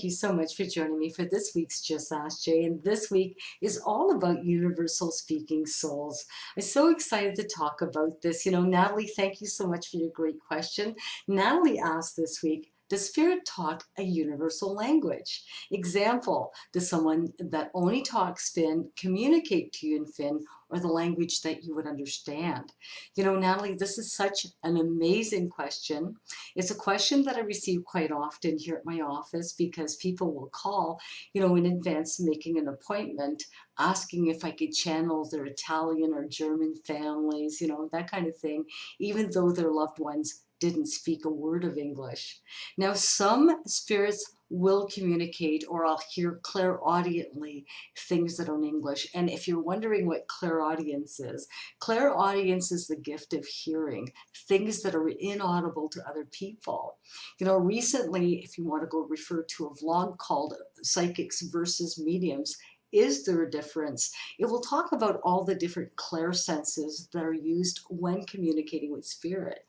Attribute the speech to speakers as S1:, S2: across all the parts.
S1: thank you so much for joining me for this week's Just Ask Jay. And this week is all about universal speaking souls. I'm so excited to talk about this. Natalie, thank you so much for your great question. Natalie asked this week, does spirit talk a universal language? Example, does someone that only talks Finn communicate to you in Finn or the language that you would understand? Natalie, this is such an amazing question. It's a question that I receive quite often here at my office because people will call, in advance making an appointment, asking if I could channel their Italian or German families, that kind of thing, even though their loved ones didn't speak a word of English. Now, some spirits will communicate, or I'll hear clairaudiently things that are in English. And if you're wondering what clairaudience is the gift of hearing things that are inaudible to other people. Recently, if you want to go refer to a vlog called Psychics versus Mediums, is there a difference? It will talk about all the different clair senses that are used when communicating with spirit.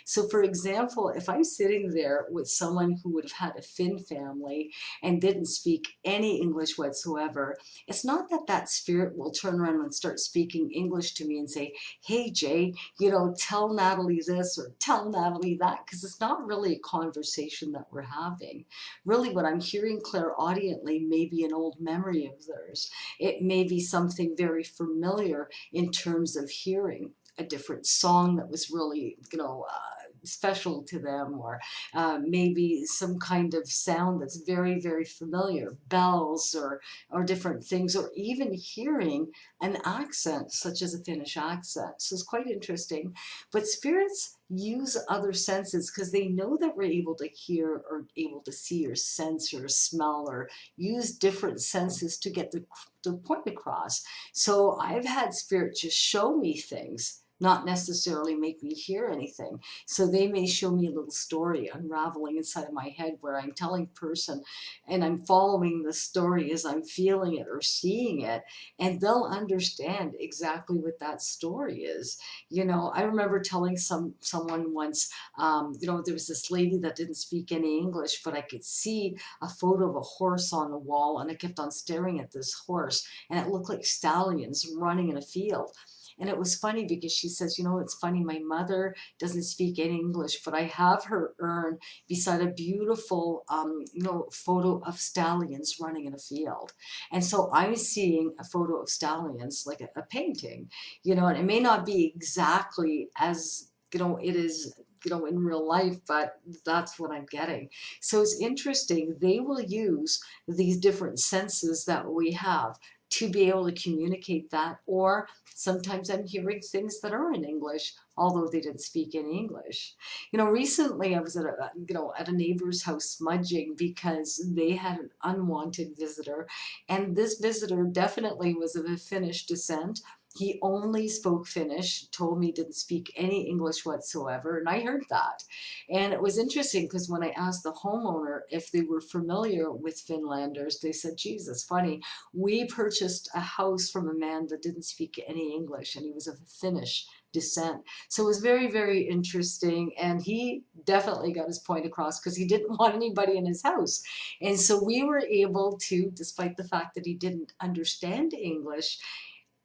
S1: So for example, if I'm sitting there with someone who would have had a Finn family and didn't speak any English whatsoever, it's not that that spirit will turn around and start speaking English to me and say, hey Jay, tell Natalie this or tell Natalie that, because it's not really a conversation that we're having. Really what I'm hearing clairaudiently may be an old memory of theirs. It may be something very familiar in terms of hearing a different song that was really, special to them, or maybe some kind of sound that's very, very familiar, bells or different things, or even hearing an accent such as a Finnish accent. So it's quite interesting. But spirits use other senses because they know that we're able to hear or able to see or sense or smell or use different senses to get the point across. So I've had spirit just show me things, not necessarily make me hear anything. So they may show me a little story unraveling inside of my head where I'm telling person and I'm following the story as I'm feeling it or seeing it, and they'll understand exactly what that story is. I remember telling someone once, there was this lady that didn't speak any English, but I could see a photo of a horse on the wall, and I kept on staring at this horse, and it looked like stallions running in a field. And it was funny because she says, it's funny, my mother doesn't speak any English, but I have her urn beside a beautiful, photo of stallions running in a field. And so I'm seeing a photo of stallions, like a painting, and it may not be exactly as, it is, in real life, but that's what I'm getting. So it's interesting. They will use these different senses that we have to be able to communicate that, or sometimes I'm hearing things that are in English, although they didn't speak any English. Recently I was at a neighbor's house smudging because they had an unwanted visitor, and this visitor definitely was of a Finnish descent. He only spoke Finnish, told me didn't speak any English whatsoever, and I heard that. And it was interesting because when I asked the homeowner if they were familiar with Finlanders, they said, Jesus, funny, we purchased a house from a man that didn't speak any English, and he was of Finnish descent. So it was very, very interesting, and he definitely got his point across because he didn't want anybody in his house. And so we were able to, despite the fact that he didn't understand English,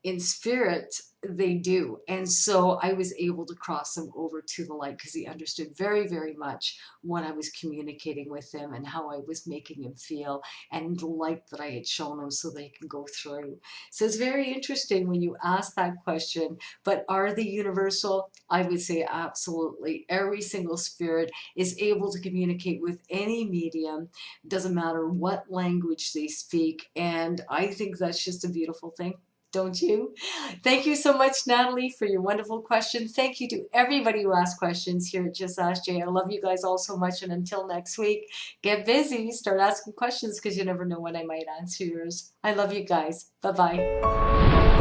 S1: in spirit, they do. And so I was able to cross him over to the light because he understood very, very much what I was communicating with him and how I was making him feel, and the light that I had shown him so they can go through. So it's very interesting when you ask that question, but are they universal? I would say absolutely. Every single spirit is able to communicate with any medium. It doesn't matter what language they speak. And I think that's just a beautiful thing. Don't you? Thank you so much, Natalie, for your wonderful question. Thank you to everybody who asked questions here at Just Ask Jay. I love you guys all so much. And until next week, get busy. Start asking questions because you never know when I might answer yours. I love you guys. Bye-bye.